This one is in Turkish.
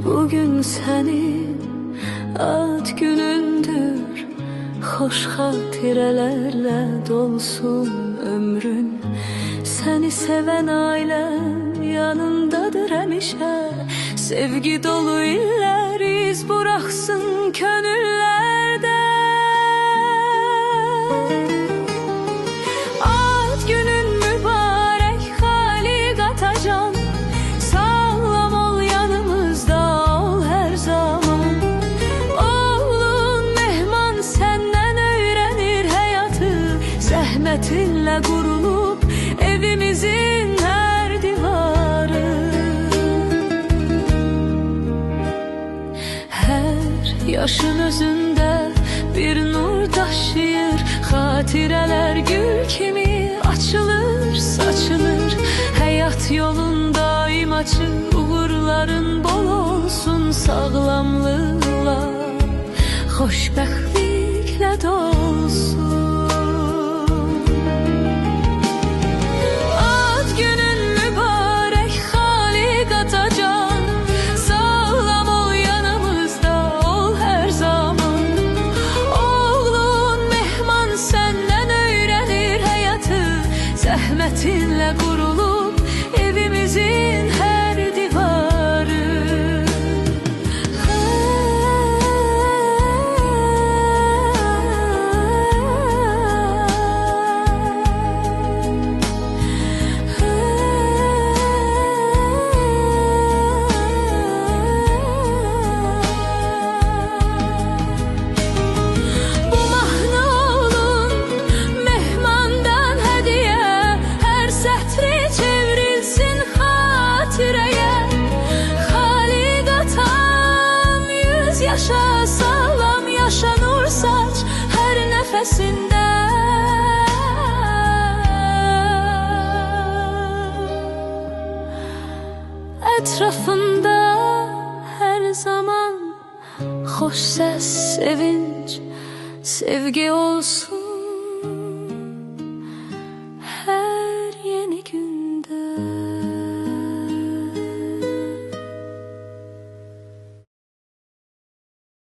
Bugün senin ad günündür. Hoş hatirelerle dolsun ömrün. Seni seven ailen yanındadır hemişe. Sevgi dolu iller iz bıraksın könüllerde. Ad günün mübarek Halik Atacan. Sağlam ol, yanımızda ol her zaman. Oğlun Mehman senden öğrenir hayatı. Zahmetinle kurulup evimizin her divarı. Her yaşın özünde bir nur taşıyır. Hatireler gül kimi açılır, saçılır. Hayat yolun daim açık, uğurların bol olsun. Sağlamlıkla, hoşbəxtliklə dolsun. Zahmetinle kurulup evimizin her divarı. Yaşa, sağlam yaşa, nur saç her nefesinde. Etrafında her zaman hoş ses, sevinç, sevgi olsun.